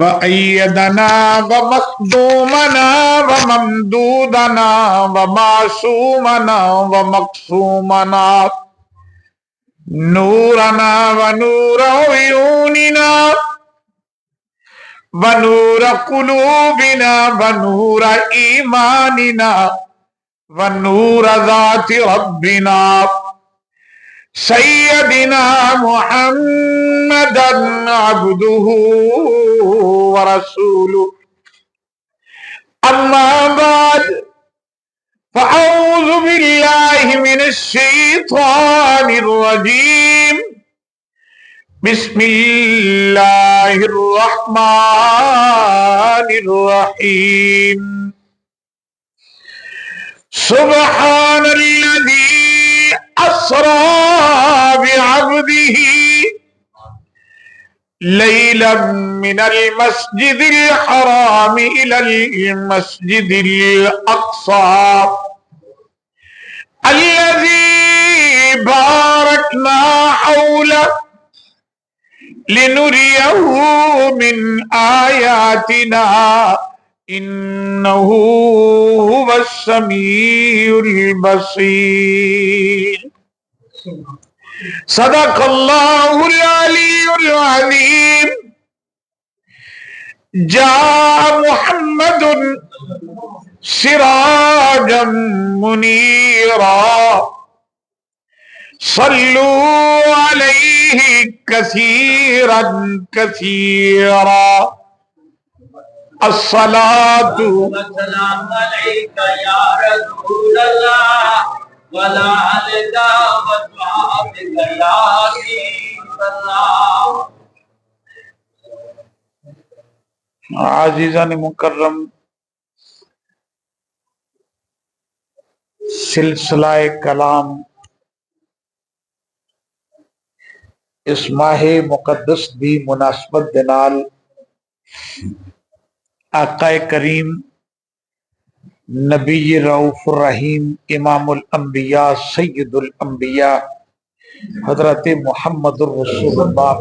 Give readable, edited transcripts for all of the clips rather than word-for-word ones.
وأيدنا ومخدومنا وممدودنا ومعصومنا ومقسومنا نورنا ونور عيوننا ونور قلوبنا ونور إيماننا ونور ذات ربنا سيدنا محمدا عبده ورسوله أما بعد فأعوذ بالله من الشيطان الرجيم بسم الله الرحمن الرحيم سبحان الذي أسرى بعبده ليلا من المسجد الحرام إلى المسجد الأقصى الذي باركنا حوله لنريه من آياتنا إنه هو السميع البصير صدق الله العلي العظيم جاء محمد سراجا منيرا صلوا عليه كثيرا كثيرا الصلاة والسلام عليك يا رسول الله ولا عليك وصحبك يا حبيب الله. عزیزان مکرم، سلسلہ کلام اس ماہ مقدس دی مناسبت دے نال آقا کریم نبی رؤوف الرحیم امام الانبیاء سید الانبیاء حضرت محمد الرسول اللہ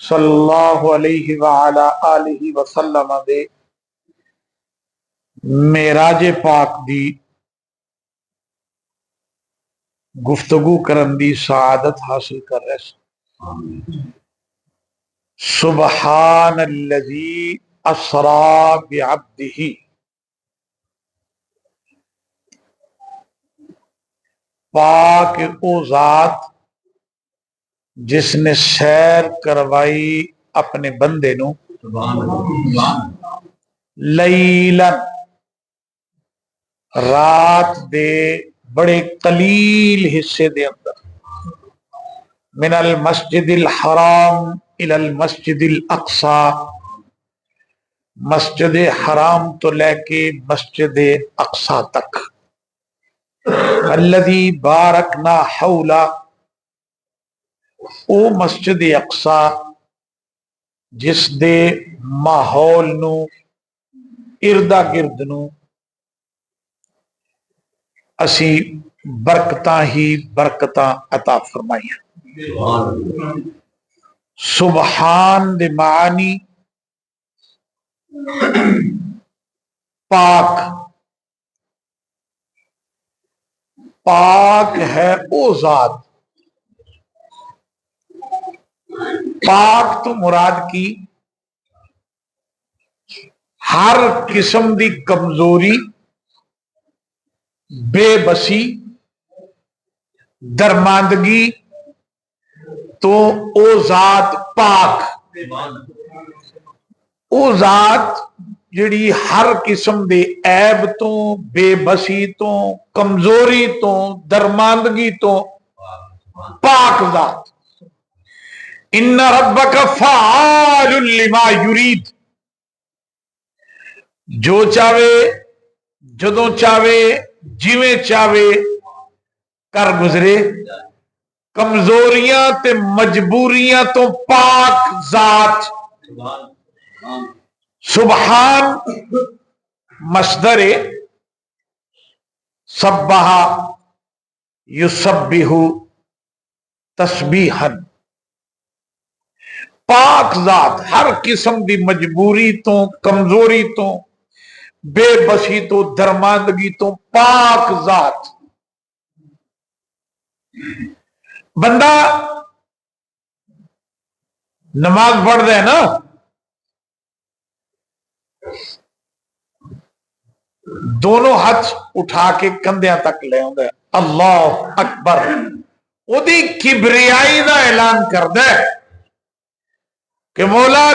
صلی اللہ علیہ وعلا آلہ وسلم دے معراج پاک دی گفتگو کرن دی سعادت حاصل کر رہے ہیں. سبحان الذی اسرا بعبدہ، پاک او ذات جس نے سیر کروائی اپنے بندے نو لیلن، رات دے بڑے قلیل حصے دے اندر، من المسجد الحرام الى المسجد الاقصی، مسجد حرام تو لے کے مسجد اقصی تک، الذی بارکنا حولا، او مسجد اقصی جس دے ماحول نو اردا گرد نو اسی برکتاں ہی برکتاں عطا فرمائیاں. سبحان دے معنی پاک، پاک ہے او ذات. پاک تو مراد کی ہر قسم دی کمزوری، بے بسی، درماندگی تو او ذات پاک، او ذات جڑی ہر قسم دے عیب تو، بے بسی تو، کمزوری تو، درماندگی تو پاک ذات. ان ربک فعال لما یرید، جو چاہے جدوں چاہے جویں چاہے کر گزرے. کمزوریاں تے مجبوریاں تو پاک ذات. سبحان مصدر سبح یسبح تسبیحا، پاک ذات، ہر قسم دی مجبوری تو، کمزوری تو، بے بسی تو، درماندگی تو پاک ذات. بندہ نماز پڑھ دے نا، دونوں ہاتھ اٹھا کے کندھیاں تک لے آਉਂدا ہے، اللہ اکبر، اودی کبریائی دا اعلان کردا ہے کہ مولا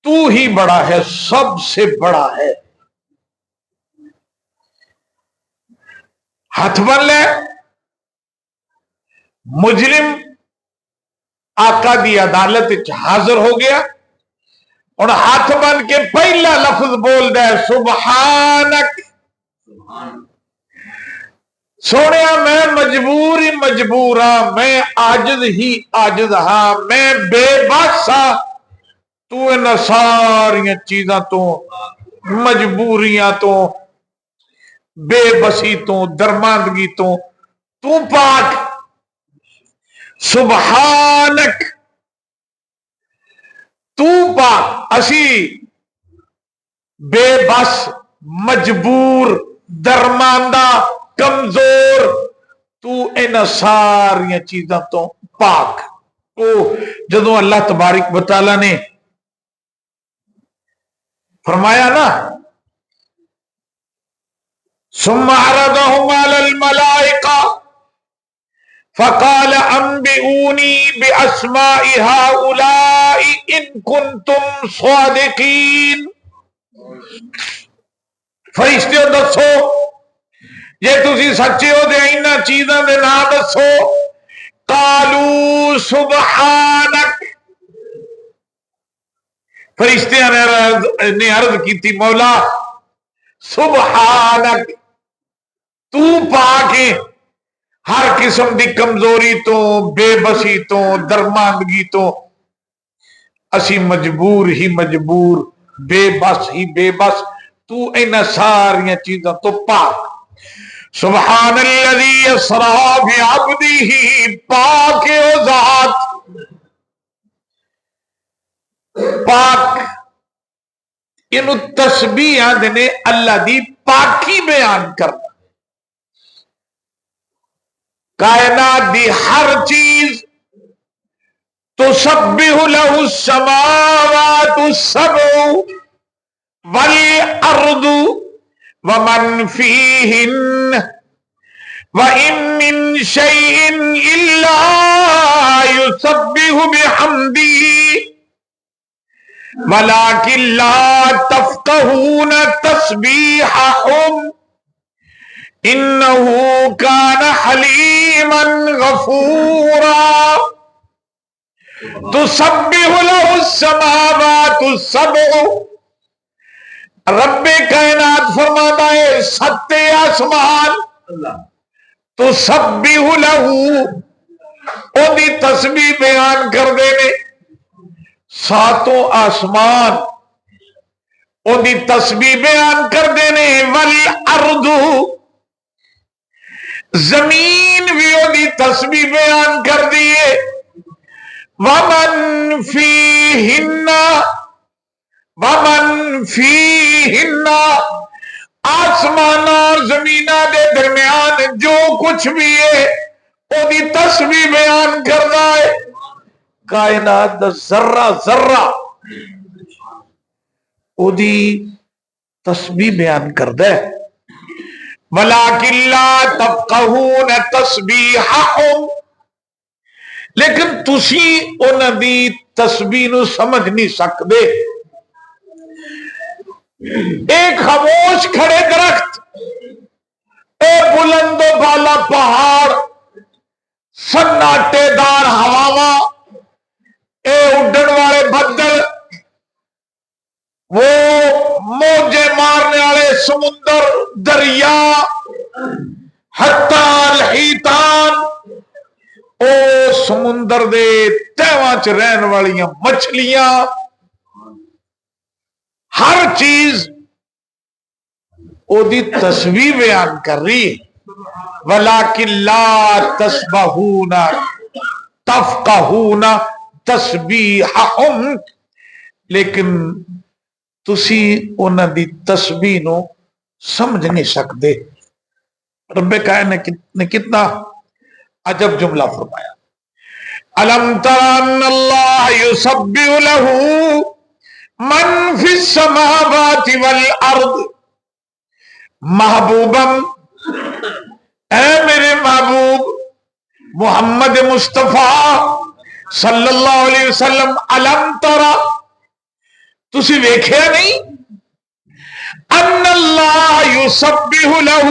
تو ہی بڑا ہے، سب سے بڑا ہے. ہاتھ بن لے، مجرم آقا دی عدالت حاضر ہو گیا، اور ہاتھ بن کے پہلا لفظ بول دے سبحانک. سونیا میں مجبور ہی مجبور ہاں، میں عاجز ہی عاجز ہاں، میں بے بس ہاں، تو ان ساری چیزاں تو، مجبوریاں تو، بے بسی تو، درماندگی تو پاک. سبحانک، تو پاک. اسی بے بس، مجبور، درماندہ، کمزور، تو ان ساری چیزاں تو پاک. تو جدو اللہ تبارک و تعالی نے فرمایا نا ثم عرضهم على الملائکہ فقال انبئونی باسماء هؤلاء ان کنتم صادقین. فرشتے دسو جے تسی سچے ہو تے انہاں چیزاں دے نام دسو. قالوا سبحانک، فرشتیاں نے عرض کی تھی مولا سبحانک، تو پاک ہے ہر قسم دی کمزوری تو، بے بسی تو، درماندگی تو. اسی مجبور ہی مجبور، بے بس ہی بے بس، تو ان ساری چیزاں تو پاک. سبحان الذی اسری بعبدہ، پاک او ذات، پاک. انو تسبیح آندے نے اللہ دی پاکی بیان کرنا. کائنات دی ہر چیز تسبح لہ السماوات السبع والارض ومن فیہن وَإِن مِّن شَيْءٍ إِلَّا يُسَبِّحُ بِحَمْدِهِ وَلَكِن لَّا تَفْقَهُونَ تَسْبِيحَهُمْ إِنَّهُ كَانَ حَلِيمًا غَفُورًا. تُسَبِّحُ لَهُ السَّمَاوَاتُ السَّبْعُ، رب کائنات فرماتا ہے سات آسمان تسبیح لہو، او دی تسبیح بیان کر دینے. ساتوں آسمان او دی تسبیح بیان کر دینے. والارض، زمین بھی او دی تسبیح بیان کر دیے. ومن فیہن، ومن فیہن، آسمان اور زمینہ دے درمیان جو کچھ بھی ہے او دی تسبیح بیان کرنا ہے. کائنات دا ذرہ ذرہ او دی تسبیح بیان کردا ہے. وَلَكِن لَّا تَفْقَهُونَ تَسْبِيحَهُمْ، لیکن تسی انہاں دی تسبیح نو سمجھ نہیں سکدے. ایک خاموش کھڑے درخت، اے بلند و بالا پہاڑ، سناٹے دار ہواواں، اے اڈن والے بدل، وہ موجے مارنے والے سمندر، دریا، حتی الحیتان، او سمندر دے تہواں چ رہن والیاں مچھلیاں، ہر چیز او دی تسبیح بیان کر رہی ہے. وَلَكِن لَّا تَسْبَحُونَ تَفْقَهُونَ تسبیحہم، لیکن تسی انہاں دی تسبیح نو سمجھ نہیں سکتے۔ رب کائنات نے کتنا عجب جملہ فرمایا، الم تر ان اللہ یسبح لہ من فی السماوات والارض، محبوبم، اے میرے محبوب محمد مصطفیٰ صلی اللہ علیہ وسلم، الم ترا، تسی ویکھیا نہیں، ان اللہ یسبح لہ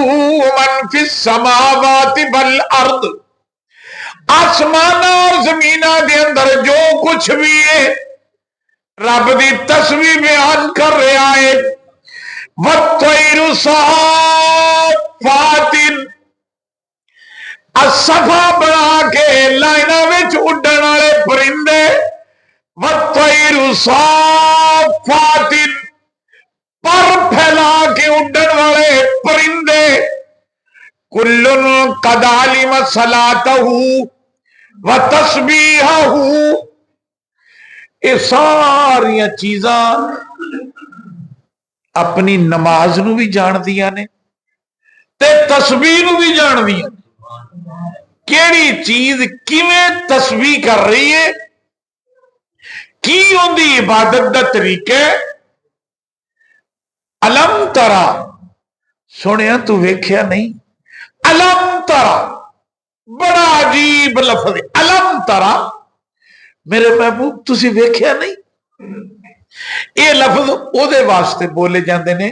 من فی السماوات والارض، آسمان اور زمینہ دے اندر جو کچھ بھی ہے رب دی تسبیح بیان کر رہا ہے، وَالطَّيْرُ صَافَّاتٍ، صفا بنا کے لائنہ وچ اڈن والے پرندے، وَالطَّيْرُ صَافَّاتٍ، پر پھیلا کے اڈن والے پرندے، کُلٌّ قَدْ عَلِمَ صَلَاتَهُ وَتَسْبِيحَهُ، یہ ساری چیزاں اپنی نماز نو بھی جان دیا نے تے تسبیح نو بھی جان دیا، کیڑی چیز کیویں تسبیح کر رہی ہے، کی اندی عبادت دا طریقہ۔ الم ترا، سنیا تو ویکھیا نہیں، الم ترا بڑا عجیب لفظ ہے، الم ترا میرے محبوب تسی ویکھیا نہیں، یہ لفظ او دے واسطے بولے جاندے نے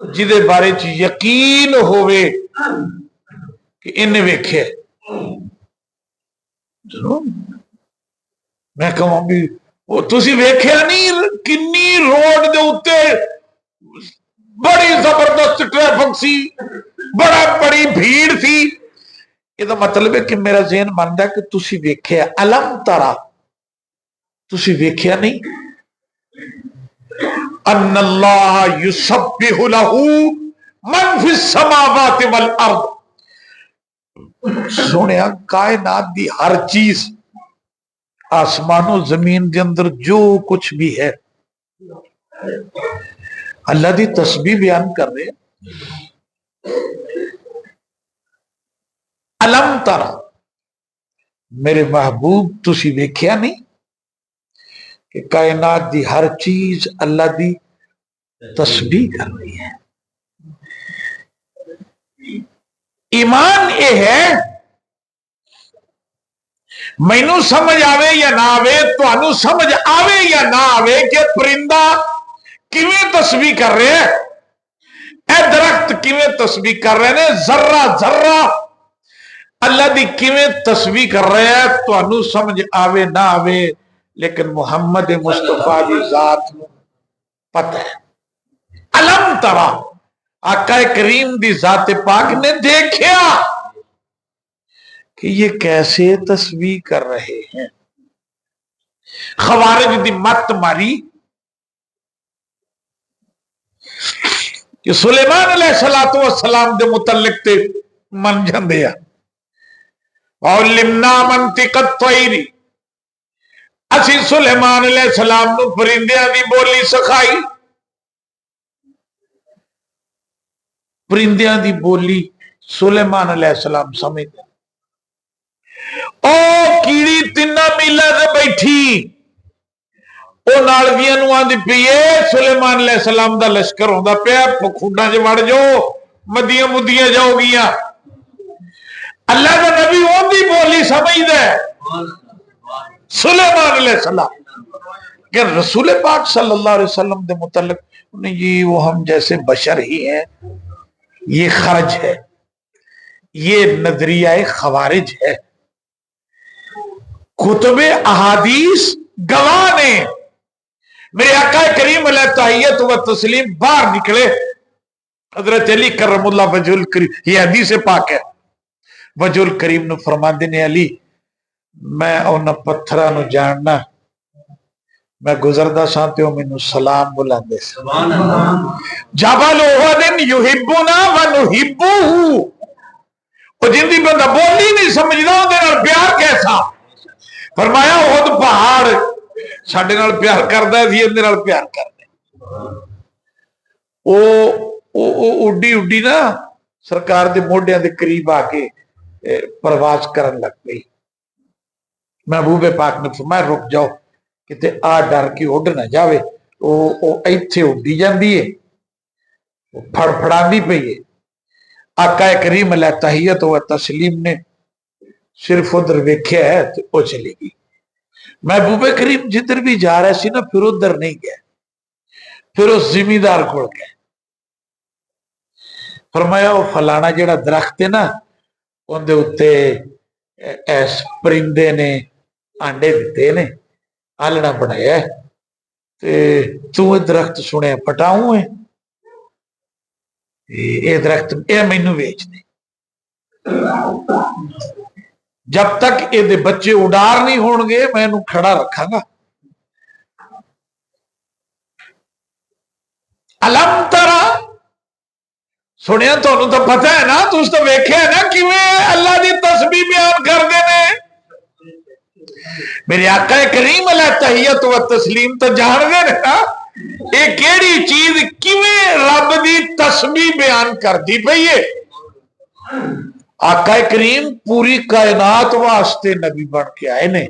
جدے بارے چ یقین ہوئے کہ انہیں ویکھے۔ میں کہوں بھی وہ تسی ویکھیا نہیں، کنی روڈ دے اتے بڑی زبردست ٹریفک سی، بڑی بھیڑ تھی، یہ تو مطلب ہے کہ میرا ذہن ماندا ہے کہ تسی ویکھیا، الم ترا تسی ویکھیا نہیں، ان اللہ یسبح لہ من فی السماوات والارض، سنیا کائنات دی ہر چیز، آسمان و زمین کے اندر جو کچھ بھی ہے اللہ دی تسبیح بیان کر رہے ہیں۔ الم ترا میرے محبوب تسی ویکھیا نہیں کہ کائنات دی ہر چیز اللہ دی تسبیح کر رہی ہے۔ ایمان یہ ہے، مینوں سمجھ آوے یا نہ آوے، تانوں سمجھ آوے یا نہ آوے کہ پرندہ کیویں تسبیح کر رہے ہیں، اے درخت کیویں تسبیح کر رہے ہیں، ذرہ ذرہ اللہ دی کیویں تسبیح کر رہے ہیں، تانوں سمجھ آوے نہ آوے، لیکن محمد مصطفیٰ دی ذات نو پتہ ہے۔ الم ترا، آقا کریم دی ذات پاک نے دیکھیا کہ یہ کیسے تسبیح کر رہے ہیں۔ خوارج دی مت ماری کہ سلیمان علیہ السلام دے متعلق تے من جاندے آ، وَعُلِّمْنَا مَنْطِقَ الطَّيْرِ، اسی سلیمان علیہ السلام نو پرندیاں دی بولی سکھائی، پرندیاں دی بولی سلیمان علیہ السلام سمجھ، او کیڑی تینا میلہ سے بیٹھی، او نالویاں نو آندی پیے سلیمان علیہ السلام دا لشکر ہوندا پیا، کھوڈاں چ وڑ جاؤ، مدیاں مدیاں جاؤ گیاں۔ اللہ کا نبی اون دی بولی سمجھدا ہے، سلیمان علیہ السلام، کہ رسول پاک صلی اللہ علیہ وسلم دے متعلق جی وہ ہم جیسے بشر ہی ہیں، یہ خرج ہے، یہ نظریہ خوارج ہے۔ کتب احادیث گواہ نے، میرے آقا کریم علیہ تحیت و تسلیم باہر نکلے، حضرت علی کرم اللہ وجہ الکریم، یہ حدیث پاک ہے، وجہ الکریم نے فرماندے نے علی میں انہاں پتھراں نو جاننا، میں گزردا ساں تے او مینوں سلام بلاندے سبحان اللہ، جبل احد یحبنا ونحبہ، او جندی بندہ بولی نہیں سمجھدا اون دے نال پیار کیسا، فرمایا احد پہاڑ ساڈے نال پیار کردا سی اندے نال پیار کردا او اڈی اڈی نا سرکار دے موڈیاں دے قریب آ کے پرواز کرن لگ گئی محبوب پاک نے فرمایا رک جاؤ کتے آ ڈر کے اڈ نہ جاوے او ایتھے اڈی جاندی ہے پھڑ پھڑاندی پئی ہے آقا کریم علیہ تحیت و تسلیم نے صرف ادھر ویکھیا ہے تو وہ چلی گئی محبوب کریم جدھر بھی جا رہا سی نا پھر ادھر نہیں گیا پھر اس زمیندار کول گئے فرمایا وہ فلانا جڑا درخت ہے نا اندے اتے ایس پرندے نے آنڈے دیتے نے آلنا بنایا تو درخت سنے پٹاؤں ہے یہ درخت یہ مینو ویچ دے جب تک یہ بچے اڈار نہیں ہون گے میں انہوں کھڑا رکھا گا علم ترا سنیا تو پتہ ہے نا تو اس تو ویکھے ہے نا کیویں اللہ دی تسبیح بیان کر دینے میرے آقا کریم علیہ تحیت و تسلیم تو جان گئے نا یہ کیڑی چیز کیویں رب دی تسبیح بیان کر دی پئی ہے آقا کریم پوری کائنات واسطے نبی بن کے آئے نے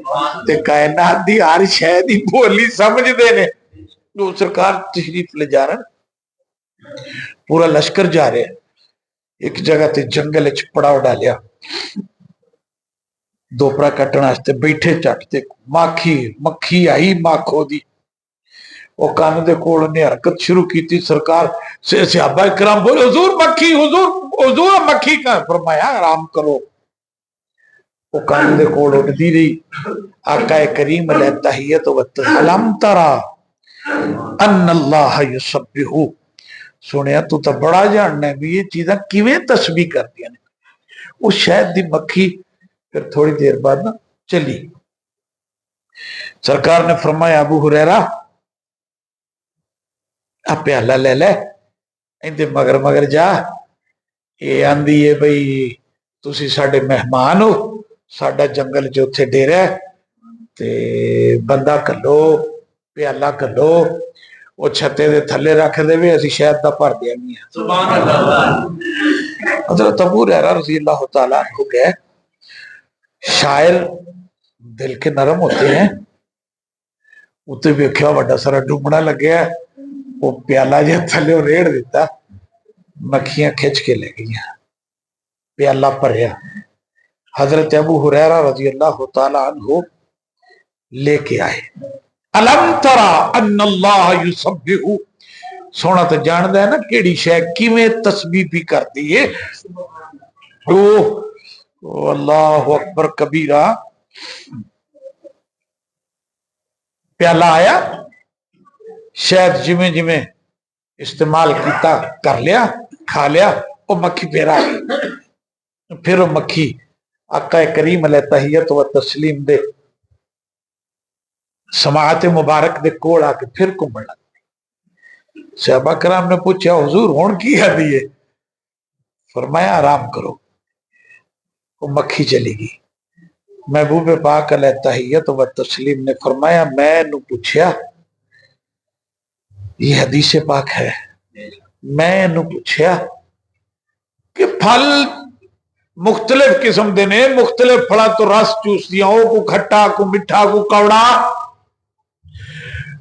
تے کائنات دی ہر شے دی بولی سمجھ دے نے جو سرکار تشریف لے جا رہا پورا لشکر جا رہے ایک جگہ تے جنگل وچ پڑاؤ ڈالیا دوپرا کٹن واسطے بیٹھے چٹ تے مکھی آئی ماکھو دی وہ کان دے کول نے حرکت شروع کی تھی سرکار سے صحابہ کرام بولے حضور مکھی حضور مکھی کا فرمایا آرام کرو وہ کان دے کول اٹھتی رہی آقا کریم علیہ تحیت و علم ترا ان اللہ یسبح سنیا تو بڑا جاننا ہے بھی یہ چیزاں کیویں تسبیح کردی ہیں وہ شہد دی مکھی پھر تھوڑی دیر بعد نا چلی سرکار نے فرمایا ابو ہریرہ آپ پیالہ لے لے اندے مگر جا یہ آندھی ہے بھئی تسی ساڈے مہمان ہو ساڈا جنگل جو تھے ڈیرا ہے تے بندہ کلو پیالہ کلو وہ چھتے دے تھلے رکھ دے وے اسی شہد دا پر دیا نہیں ہے سبحان اللہ حضرت ابو ہریرہ رضی اللہ تعالیٰ عنہ گئے شاعر دل کے نرم ہوتے ہیں اتنے بھی کیا بڑا سارا ڈوبنا لگیا وہ پیالہ جہ تھلے ریڑ دیتا مکھیاں کھچ کے لے گئی پیالہ پریا حضرت ابو ہریرہ رضی اللہ تعالیٰ عنہ لے کے آئے علم ترا ان اللہ یسبح سونا تو جاندہ ہے نا کیڑی شے کیویں تسبیح بھی کرتی ہے اللہ اکبر کبیرہ پیالہ آیا شاید جمیں استعمال کیتا کر لیا کھا لیا وہ مکھی پھر آ گئی پھر وہ مکھی آقا کریم علیہ تحیت و تسلیم دے سماعت مبارک دے کوڑ آ کے پھر کمبڑ لگ صحابہ کرام نے پوچھا حضور ہون کی ہے دیئے فرمایا آرام کرو وہ مکھی چلی گئی محبوب پاک علیہ تحیت و تسلیم نے فرمایا میں نو پوچھیا یہ حدیث پاک ہے میں نو پوچھیا کہ پھل مختلف قسم دے نے مختلف پھلا تو رس چوس دیا کو کھٹا کو مٹھا کو کوڑا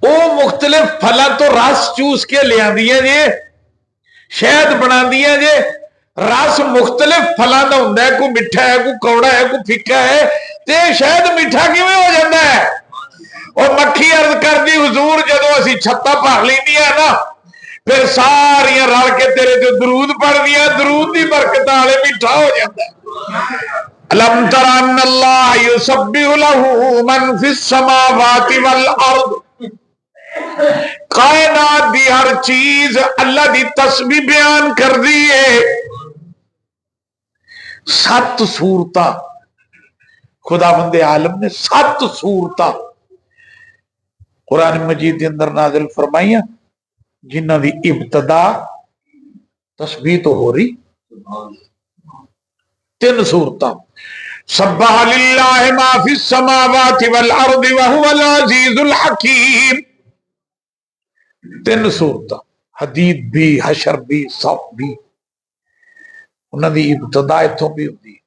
وہ مختلف پھلا تو رس چوس کے لے آندیا جے شہد بنا دیا جے رس مختلف پھلا دا ہوندا ہے کو مٹھا ہے کو کوڑا ہے کو پھیکا ہے تے شہد میٹھا کیویں ہو جاتا ہے اور مکھی عرض کر دی حضور جدو اسی چھتا پھڑ لینی ہے نا پھر ساریاں رل کے تیرے جو درود پڑھ دیا درود دی برکت والے میٹھا ہو جاتا ہے الم تر ان اللہ یسبح له من فی السماوات والارض کائنات دی ہر چیز اللہ دی تسبیح بیان کر دی ہے 7 صورتاں خداوند عالم نے 7 صورتاں قرآن مجید کے اندر نازل فرمائیاں جنہ دی ابتدا تسبیح تو ہو رہی 3 صورتاں سبح للہ ما فی السماوات والارض وہو العزیز الحکیم. 3 سورتاں، حدید بھی، حشر بھی، صف بھی. انہاں دی ابتدا اتھوں بھی ہوندی ہے.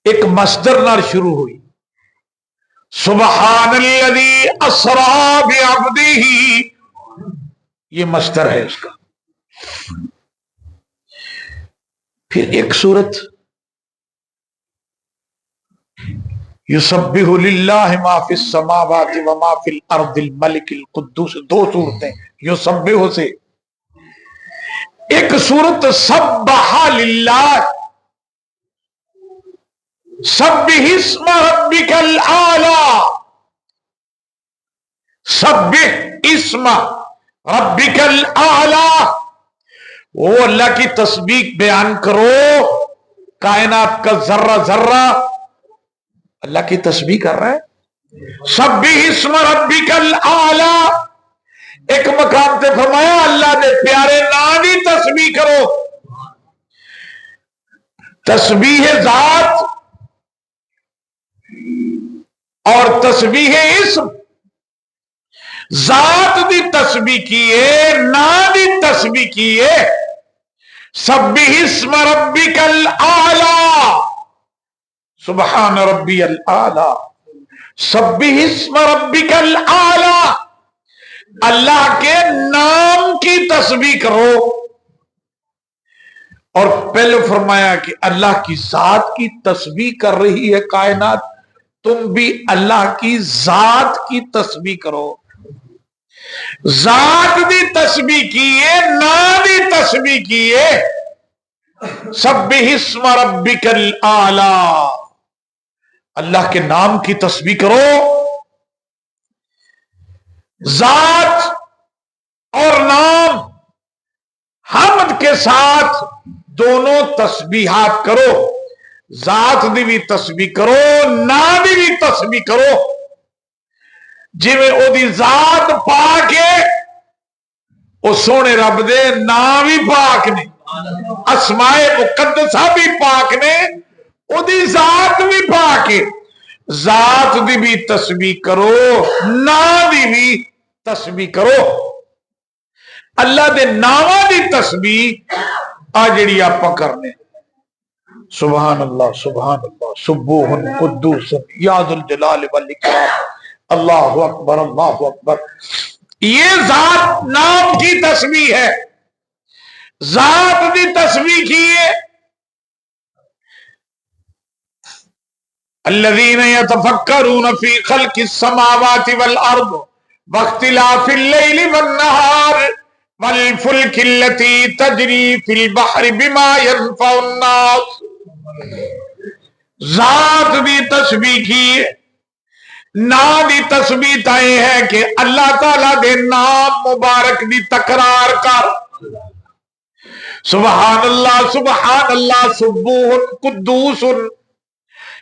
ایک مصدر نال شروع ہوئی، سبحان الذی اسری بعبدہ، یہ مصدر ہے اس کا. پھر ایک سورت یسبح للہ ما فی السماوات وما فی الارض الملک القدوس. 2 صورتیں یسبح سے. ایک صورت سبح للہ، سبح اسم ربک الاعلی، سبح اسم ربک الاعلی. وہ اللہ کی تسبیح بیان کرو. کائنات کا ذرہ ذرہ اللہ کی تسبیح کر رہا ہے. سبح اسم ربک الاعلی. ایک مقام تے فرمایا اللہ دے پیارے نام دی تسبیح کرو. تسبیح ذات اور تسبیح اسم. ذات دی تسبیح کیے، نام دی تسبیح کیے. سبح اسم ربک الاعلی، سبحان ربی الاعلی. سبح اسم ربک الاعلی، اللہ کے نام کی تسبیح کرو. اور پہلے فرمایا کہ اللہ کی ذات کی تسبیح کر رہی ہے کائنات، تم بھی اللہ کی ذات کی تسبیح کرو. ذات دی تسبیح کیے، نام دی تسبیح کیے. سبح اسم ربک الاعلی، اللہ کے نام کی تسبیح کرو. ذات اور نام حمد کے ساتھ دونوں تسبیحات کرو. ذات دی بھی تسبیح کرو، نام دی بھی تسبیح کرو. جی میں او دی ذات پاک ہے، او سونے رب دے نام بھی پاک نے، اسماء مقدسہ بھی پاک نے، او دی ذات بھی پاک ہے. ذات دی بھی تسبیح کرو، نام دی بھی تسبیح کرو. اللہ دے ناماں دی تسبیح آ جڑی آپا کرنے. سبحان اللہ سبحان اللہ سبوح قدوس یا ذو الجلال والاکرام، اللہ اکبر اللہ اکبر. یہ ذات نام کی تسبیح ہے. ذات دی تسبیح کیے. الذین یتفکرون فی خلق السماوات والارض واختلاف اللیل والنہار والفلک التي تجری فی البحر بما ينفع الناس. ذات دی تسبیح کیے. نام دی تسبیح تائیں ہے کہ اللہ تعالیٰ دے نام مبارک دی تکرار کر. سبحان اللہ سبوح قدوس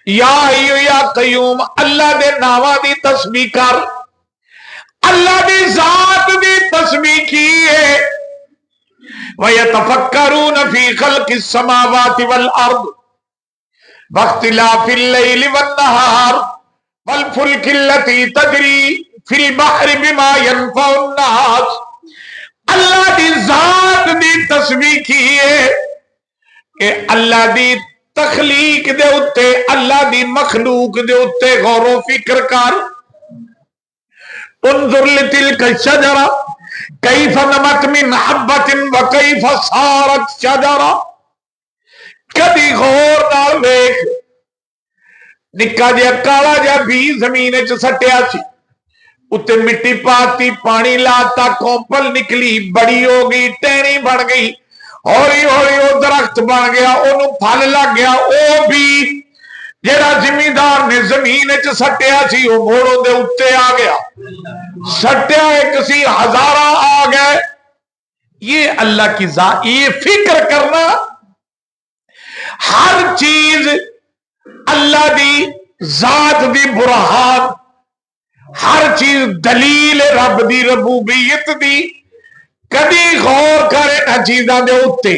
یا حی یا قیوم. اللہ دے ناماں دی تسبیح کر. اللہ دی ذات دی تسبیح کیے. وَيَتَفَكَّرُونَ فِي خَلْقِ السَّمَاوَاتِ وَالْأَرْضِ وَاخْتِلَافِ اللَّيْلِ وَالنَّهَارِ وَالْفُلْكِ الَّتِي تَجْرِي فِي الْبَحْرِ بِمَا يَنفَعُ النَّاسَ. اللہ دی ذات دی تسبیح کیے کہ اللہ دی تخلیق دے اتے، اللہ دی مخلوق دے اتے غور و فکر کر. انظر لتلک الشجرہ کیف نمت من حبت وکیف صارت شجرہ. کدی غور نال ویکھ، نکا جیا کالا جا بھی زمین چ سٹیا سی، اتے مٹی پاتی، پانی لاتا، کومپل نکلی، بڑی ہو گئی، ٹہنی بن گئی، ہولی ہولی وہ درخت بن گیا، انہوں پھل لگ گیا. او بھی جیڑا زمیندار نے زمین چ سٹیا سی وہ موڑوں دے اتے آ گیا. سٹیا ایک سی، ہزارہ آ گئے. یہ اللہ کی ذات. یہ فکر کرنا، ہر چیز اللہ دی ذات دی برہان، ہر چیز دلیل رب دی ربوبیت دی. کدی غور کرے نہ چیزاں دے اتے.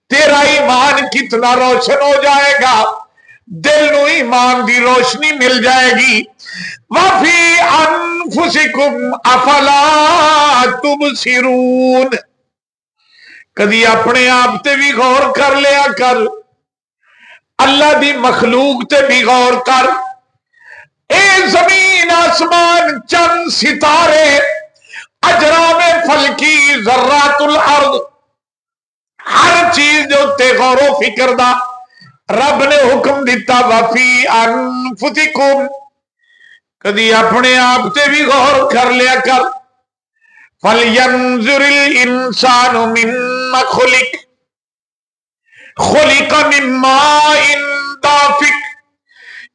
تیرا ایمان کتنا روشن ہو جائے گا، دل نو ایمان دی روشنی مل جائے گی۔ وفی انفسکم افلا تبصرون، کدی اپنے آپ تے بھی غور کر لیا کر، اللہ دی مخلوق تے بھی غور کر۔ اے زمین آسمان چند ستارے اجرام فلکی ذرات الارض، ہر چیز جو تے غور و فکر دا رب نے حکم دیتا۔ وفی انفسکم، کدی اپنے آپ تے بھی غور کر لیا کر۔ فَلْيَنْظُرِ الْإِنسَانُ مِمَّا خُلِقَ، خُلِقَ مِن مَّاءٍ دَافِقٍ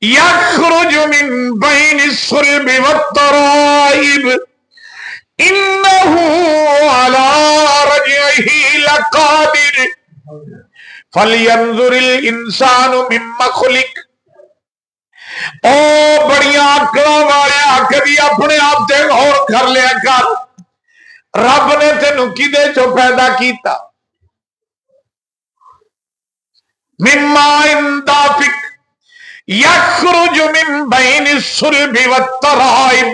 يَخْرُجُ مِن بَيْنِ الصُّلْبِ وَالتَّرَائِبِ إِنَّهُ عَلَى رَجْعِهِ لَقَادِرٌ۔ فَلْيَنْظُرِ الْإِنسَانُ مِمَّا خُلِقَ، او بڑیاں عقلاں والیا کبھی اپنے آپ تے غور کر لیا کر، رب نے تینوں کدے چو پیدا کیتا؟ مما دافق یخرج من بین الصلب والترائب،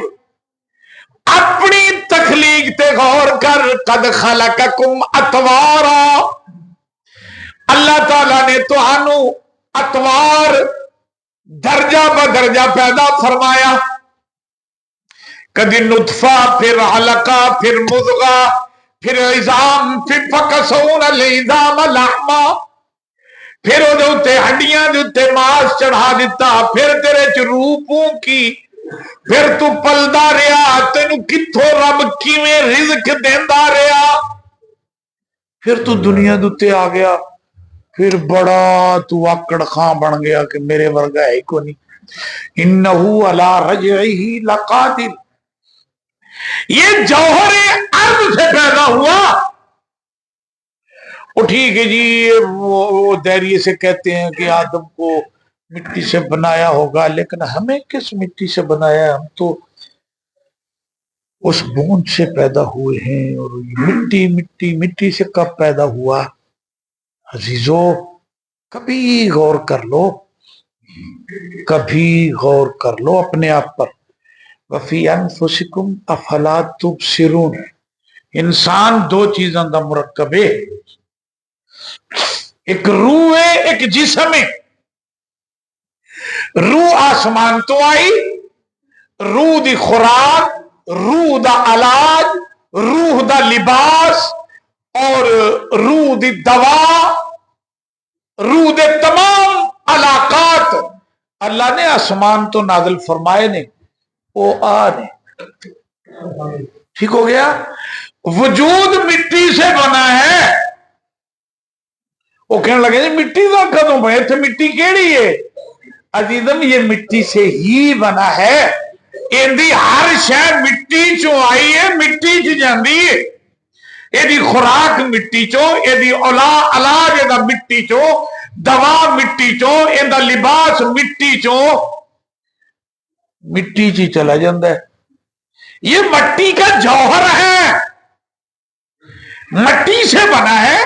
اپنی تخلیق تے غور کر۔ قد خلقکم اطوارا، اللہ تعالیٰ نے تہانوں اطوار درجہ بدرجہ پیدا فرمایا، کدی نطفہ، پھر علقہ، پھر مضغہ، پھر عظام، پھر فکسون العظام لحما، پھر وہ ہڈیاں دے ماس چڑھا دیتا، پھر تیرے چ روح پونکی، پھر تو پلدا رہا، تینوں کتھوں رب کیویں رزق دیندا رہا، پھر تو دنیا دے آ گیا، پھر بڑا تو آکڑ خاں بن گیا کہ میرے ورگا ہے کو نہیں۔ انہو علی رجعہ لقادر، یہ جوہر ارض سے پیدا ہوا۔ وہ ٹھیک ہے جی، وہ دائریے سے کہتے ہیں کہ آدم کو مٹی سے بنایا ہوگا، لیکن ہمیں کس مٹی سے بنایا ہے؟ ہم تو اس بوند سے پیدا ہوئے ہیں، اور مٹی سے کب پیدا ہوا؟ عزیزو کبھی غور کر لو، کبھی غور کر لو اپنے آپ پر۔ وفی انفسکم افلا تبصرون، انسان دو چیزاں دا مرکب ہے، ایک روح ہے، ایک جسم ہے۔ روح آسمان تو آئی، روح دی خوراک، روح دا علاج، روح دا لباس اور روح دی دوا، روح دے تمام علاقات اللہ نے آسمان تو نازل فرمائے نے، وہ آنے ٹھیک ہو گیا۔ وجود مٹی سے بنا ہے، وہ کہنے لگے جی مٹی کا کدوں بنے تھے، مٹی کیڑی ہے؟ عزیزم یہ مٹی سے ہی بنا ہے، اندی ہر شے مٹی چوں آئی ہے، مٹی چ جاندی ہے، ایدی خوراک مٹی چوں، ایدی علاج دا مٹی چوں، دوا مٹی چوں، ایندا لباس مٹی چوں، مٹی چی چلا جاندہ ہے۔ یہ مٹی کا جوہر ہے، مٹی سے بنا ہے،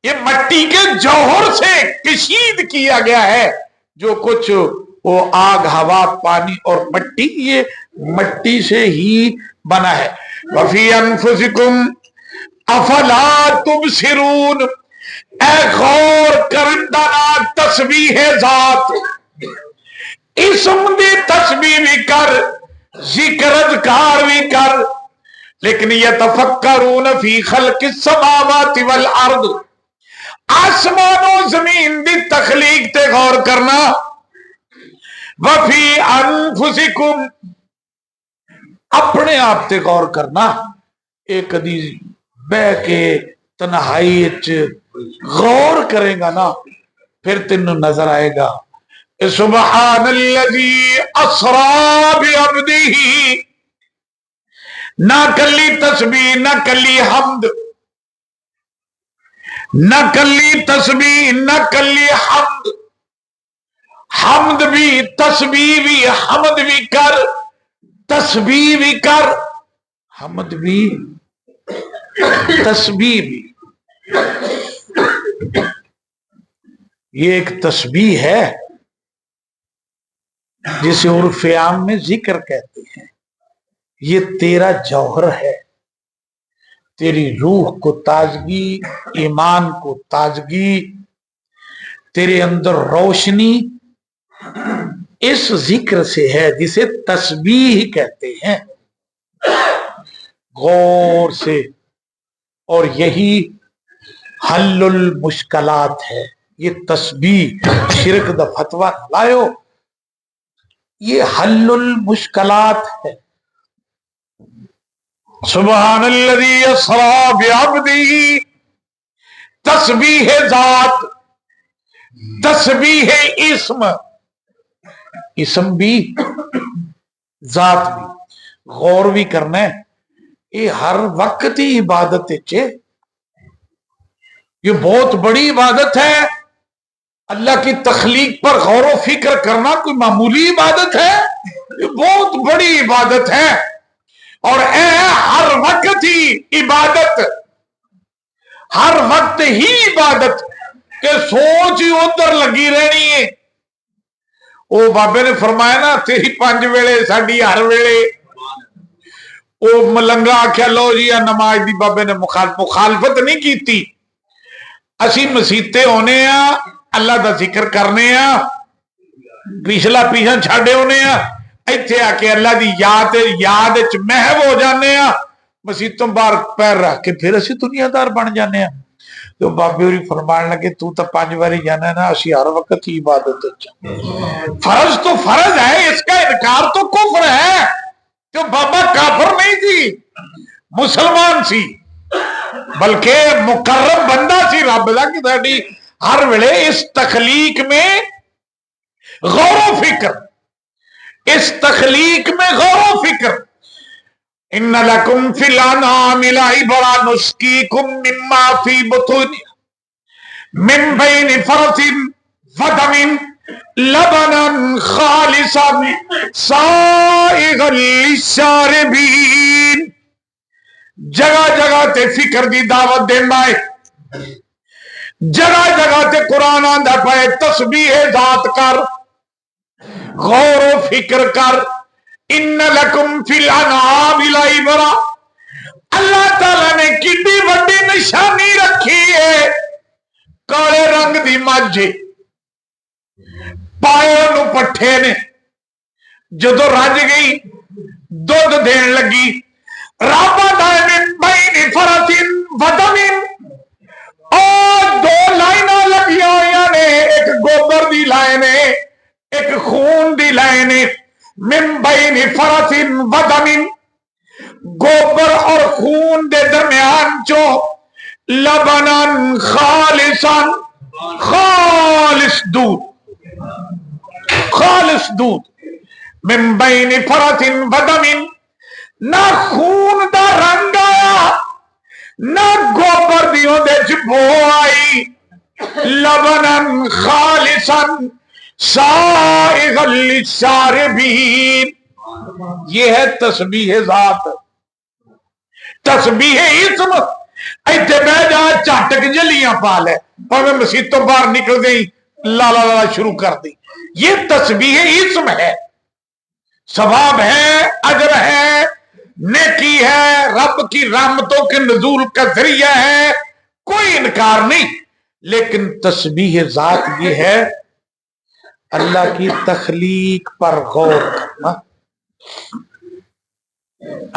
یہ مٹی کے جوہر سے کشید کیا گیا ہے، جو کچھ وہ آگ، ہوا، پانی اور مٹی، یہ مٹی سے ہی بنا ہے۔ وفی انفسکم افلا تبصرون، اے غور کرندنا تسبیح ذات، اسم دی تسبیح بھی کر، ذکر اذکار بھی کر، لیکن یتفکرون فی خلق السماوات والارض، آسمان و زمین دی تخلیق تے غور کرنا۔ وفی انفسکم، اپنے آپ تے غور کرنا۔ ایک حدیث بہ کے تنہائی غور کرے گا نا، پھر تینوں نظر آئے گا سبحان الذی اسری بعبدہ، نہ کلی تسبیح، نہ کلی حمد، نہ کلی تسبیح، نہ کلی حمد، حمد بھی، تسبیح بھی، حمد بھی کر، تسبیح بھی کر، حمد بھی، تسبیح بھی۔ یہ ایک تسبیح ہے جسے عرف عام میں ذکر کہتے ہیں. یہ تیرا جوہر ہے، تیری روح کو تازگی، ایمان کو تازگی، تیرے اندر روشنی اس ذکر سے ہے جسے تسبیح کہتے ہیں. غور سے. اور یہی حل المشکلات ہے. یہ تسبیح شرک دا فتویٰ لائیو، یہ حل المشکلات ہے. سبحان الذی اسری بعبدہ، تسبیح ذات، تسبیح اسم، اسم بھی ذات بھی. غور بھی کرنا ہے. یہ ہر وقت ہی عبادت ہے، یہ بہت بڑی عبادت ہے. اللہ کی تخلیق پر غور و فکر کرنا کوئی معمولی عبادت ہے، یہ بہت بڑی عبادت ہے. اور اے ہر وقت ہی عبادت، ہر وقت ہی عبادت کہ سوچ ہی ادھر لگی رہنی ہے. وہ بابے نے فرمایا نا تیری 5 ویلے ساڈی ہر ویلے. وہ ملنگا آخیا لو جی نماز دی بابے نے مخالفت نہیں کیتی. اسی مسیتے ہونے ہاں، اللہ دا ذکر کرنے ہاں، پچھلا پیچھا چھاڑے ہونے ہاں، ایتھے آ کے اللہ دی یاد محو ہو جانے ہاں، مسیتوں باہر پیر رکھ کے پھر اسی دنیا دار بن جانے ہاں. تو بابے ہوری فرمان لگے تو 5 باری جانا ہے نا، اسی ہر وقت ہی عبادت. فرض تو فرض ہے، اس کا انکار تو کفر ہے. کہ بابا کافر نہیں تھی، مسلمان سی، بلکہ مقرب بندہ سی رب دا کہ ساڈی ہر ویلے اس تخلیق میں غور و فکر، اس تخلیق میں غور و فکر. ان لکم فی الانعام لعبرا نسقیکم مما فی بطون من بین فرث ودم لبنا خالصا سائغا للشاربین. جگہ جگہ تے فکر دی دعوت دیندا ہے، جگہ جگہ تے قرآن آندا پے تسبیح ذات کر، غور و فکر کر. ان لکم فی الانعام لعبرا، اللہ تعالی نے کتنی بڑی نشانی رکھی ہے. کالے رنگ دی مجھ پائے نو پٹھے نے، جدو رج گئی دودھ دین لگی، رابطن بین فرث ودم، اور 2 لائناں لگی ہوئی نے، ایک گوبر دی لائن ہے، ایک خون دی لائن ہے. من بین فرث ودم، گوبر اور خون دے درمیان چو لبنان خالصا، خالص دودھ، خالص دودھ. من بین فرث ودم، نہ خون دا رنگ آیا، نہ گوبر دیوں دے بو آئی. لبنان خالصا سائغا للشاربین. یہ ہے تسبیح ذات، تسبیح اسم. ایتھے بہ جا چاٹک جلیاں پا لے، پاویں مسیتوں باہر نکل گئی لا لا لا شروع کر دی. یہ تسبیح اسم ہے، ثواب ہے، اجر ہے، نیکی ہے، رب کی رحمتوں کے نزول کا ذریعہ ہے، کوئی انکار نہیں. لیکن تسبیح ذات یہ ہے اللہ کی تخلیق پر غور کرنا.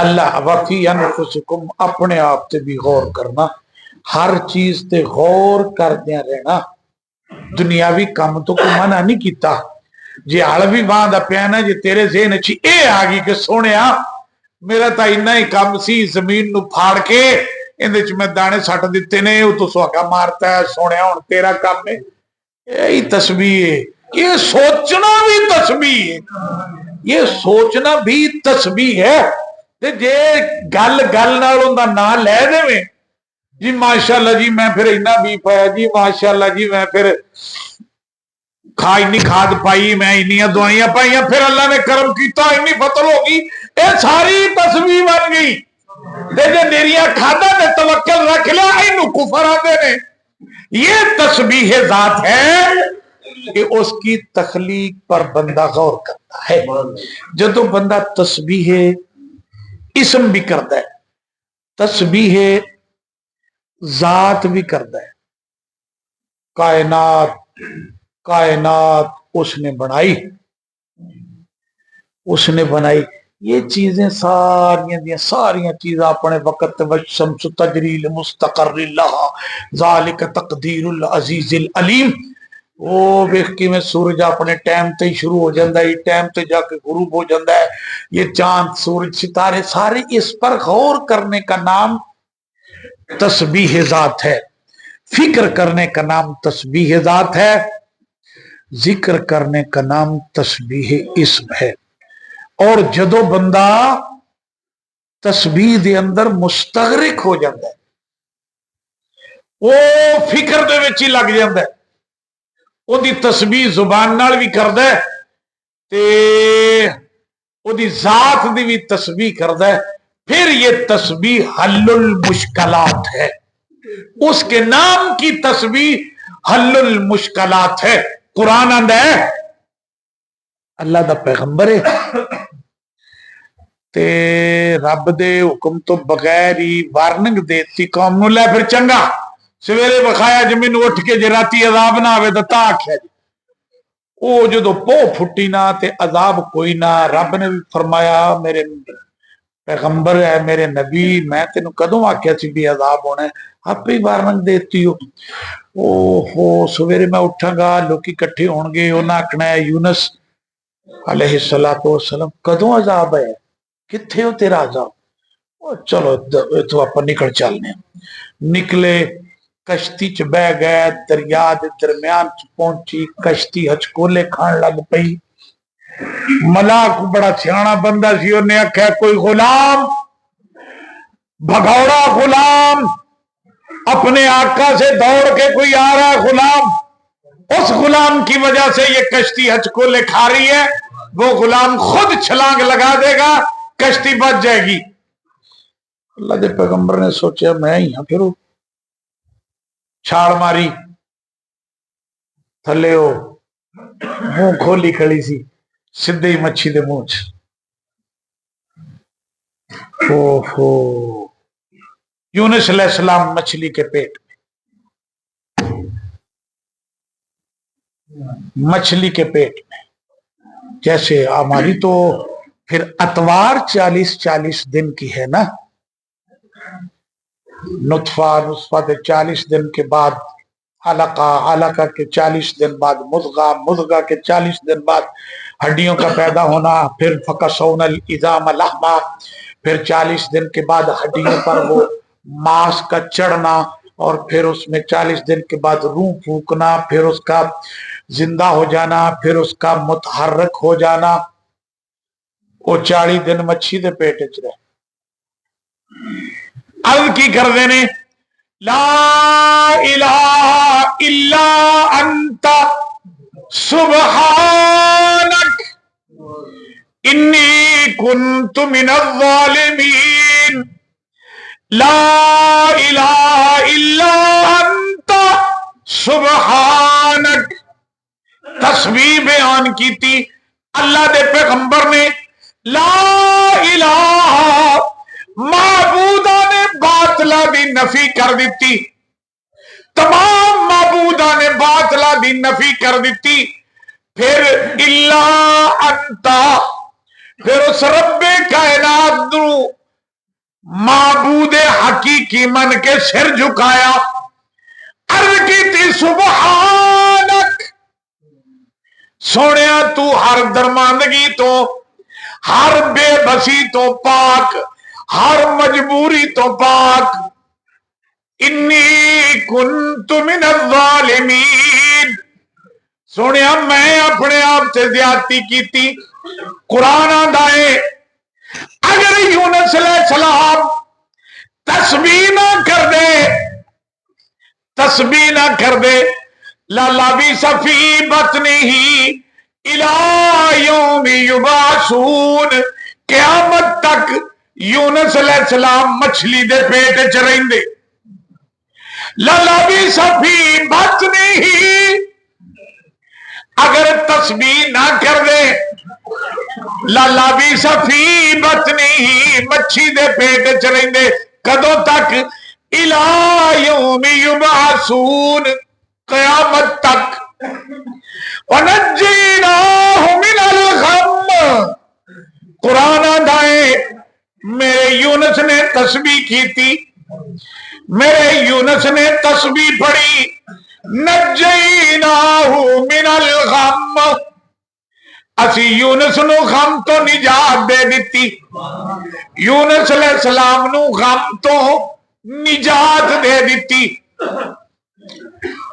اللہ وفی انفسکم، اپنے آپ تے بھی غور کرنا، ہر چیز تے غور کردیا رہنا. دنیاوی کام تو کوئی منع نہیں کیتا. جی ہل بھی باندھا پیا نا، جی تیرے ذہن چ اے آ گئی کہ سونیا میرا تا اتنا ہی کام سی، زمین نو پھاڑ کے اندے چ میں دانے سٹ دیتے نے، وہ تو سہاگا مارتا ہے، سونیا ہن تیرا کام ہے. یہی تسبیح ہے. یہ سوچنا بھی تسبیح ہے، یہ سوچنا بھی تسبیح ہے. تے جے گل گل نال اوندا نام لے دے جی ماشاءاللہ جی میں پھر اتنا بھی پایا جی ماشاءاللہ جی میں پھر انی کھاد پائی، میں انیاں دوائیاں پائیاں، پھر اللہ نے کرم کیتا انی فصل ہو گئی، اے ساری تسبیح بن گئی. تے جے میریاں کھادا تے توکل رکھ لیا، اینو کفر آندے نے. یہ تسبیح ذات ہے کہ اس کی تخلیق پر بندہ غور کرتا ہے. جدو بندہ تسبیح اسم بھی کرتا ہے، تسبیح ذات بھی کرتا ہے. کائنات اس نے بنائی، اس نے بنائی. یہ چیزیں ساریاں چیزیں اپنے وقت والشمس تجری لمستقر لہا ذالک تقدیر العزیز العلیم. وہ ویکھی میں سورج اپنے ٹائم تے ہی شروع ہو جاتا ہے، ٹائم تے جا کے غروب ہو جاتا ہے. یہ چاند سورج ستارے سارے اس پر غور کرنے کا نام تسبیح ذات ہے. فکر کرنے کا نام تسبیح ذات ہے، ذکر کرنے کا نام تسبیح اسم ہے. اور جدو بندہ تسبیح دے اندر مستغرق ہو جاتا ہے، وہ فکر دے وچ ہی لگ جاتا ہے، وہ دی تسبیح زبان نال بھی کردا ہے تے وہ دی ذات دی بھی تسبیح کردا ہے. پھر یہ تسبیح حل المشکلات ہے. اس کے نام کی تسبیح حل المشکلات ہے. قرآن آندا ہے اللہ دا پیغمبر ہے تے رب دے حکم تو بغیر ہی وارننگ دیتی قوم نو لے پھر چنگا سویرے بخایا جی مینوں اٹھ کے جی راتی عذاب نہ آوے تا آکھیا جی او جدو پو پھٹی نہ تے عذاب کوئی نہ. رب نے بھی فرمایا میرے پیغمبر ہے میرے نبی میں تینوں کدوں آکھیا سی بھی عذاب ہونا ہے، آپ ہی وارننگ دیتی ہو. او ہو سویرے میں اٹھاں گا لوکی کٹھے ہون گے انہاں آکھنا ہے یونس علیہ السلام کدوں عذاب ہے، کتھے ہو تیرا عذاب؟ چلو تو آپ نکل چلنے. نکلے کشتی چ بہ گئے، دریا دے درمیان چ پہنچی، کشتی ہچکولے کھان لگ پئی. ملاک بڑا سیاںا بندہ سی، انہیں آخیا کوئی غلام بھگوڑا غلام اپنے آقا سے دوڑ کے کوئی آ رہا ہے غلام، اس غلام کی وجہ سے یہ کشتی ہچکولے کھا رہی ہے، وہ غلام خود چھلانگ لگا دے گا کشتی بچ جائے گی. اللہ دے پیغمبر نے سوچا میں ہی ہاں، پھر چھال ماری تھلے ہو منہ کھولی کھڑی سی سدھے ہی مچھی دے منہ چ. یونس علیہ السلام مچھلی کے پیٹ میں، مچھلی کے پیٹ میں. جیسے ہماری تو پھر اتوار 40 دن کی ہے نا، نطفہ کے 40 دن کے بعد علقہ کے 40 دن بعد مضغہ کے 40 دن بعد ہڈیوں کا پیدا ہونا، پھر فکسون العظام لحما، پھر 40 دن کے بعد ہڈیوں پر وہ ماس کا چڑھنا، اور پھر اس میں 40 دن کے بعد روح پھونکنا، پھر اس کا زندہ ہو جانا، پھر اس کا متحرک ہو جانا. وہ 40 دن مچھی دے پیٹ چ رہے. عرض کی کر دینے لا الہ الا انت سبحانک انی کنت من الظالمین. لا الہ الا انت سبحانک. تسبیح بیان کی تھی اللہ دے پیغمبر نے. لا الہ معبودہ نے باطلہ دی نفی کر دیتی، تمام معبودہ نے باطلہ دی نفی کر دیتی. پھر الا انتا، پھر اس رب کائنات نو معبود حقیقی من کے سر جھکایا، عرض کی تھی سبحانک، سونیا تو ہر درماندگی تو، ہر بے بسی تو پاک، ہر مجبوری تو پاک. انی کنت من الظالمین. سونیا میں اپنے آپ سے زیادتی کی تھی. قرآن آندا ہے اگر یونس علیہ السلام تسبیح نہ کر دے لَلَبِثَ فِي بَطْنِهِ إِلَى يَوْمِ يُبْعَثُونَ، قیامت تک یونس علیہ السلام مچھلی دے پیٹ چ رہندے. للبث فی بطنہ، اگر تسبیح نہ کر دے للبث فی بطنہ، مچھی دے پیٹ چ رہندے کدوں تک؟ الی یوم یبعثون، قیامت تک۔ وَنَجَّيْنَاهُ مِنَ الْغَمِّ، قرآن آدھائے میرے یونس نے تسبیح کی تھی، میرے یونس نے تسبیح پڑھی، نَجَّيْنَاهُ مِنَ الْغَمِّ، اسی یونس نو غم تو نجات دے دیتی، یونس علیہ السلام نو غم تو نجات دے دیتی۔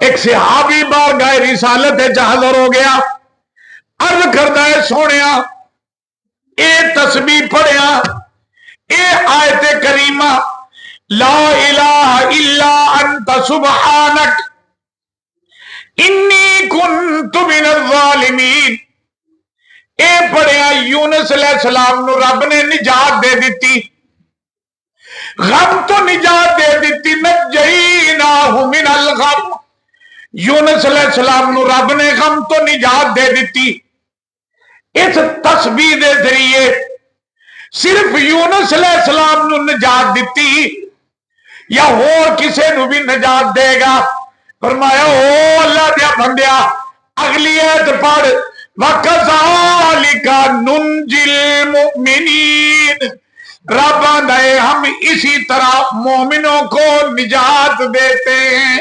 ایک صحابی بارگاہ رسالت حاضر ہو گیا، عرض کردا ہے سونیا اے تسبیح پڑھیا، اے آیت کریمہ لا الہ الا انت سبحانک انی کنت من الظالمین، اے پڑھیا یونس علیہ السلام نو رب نے نجات دے دیتی، غم تو نجات دے دیتی، نجیناہ من الغم، یونس علیہ السلام نو رب نے غم تو نجات دے دیتی۔ اس تسبیح دے ذریعے صرف یونس علیہ السلام نو نجات دیتی یا اور کسے نو بھی نجات دے گا؟ فرمایا او اللہ دیا بندیا اگلی ایت پڑھ، وَكَذَلِكَ نُنْجِي الْمُؤْمِنِينَ، رب آندا ہے ہم اسی طرح مومنوں کو نجات دیتے ہیں۔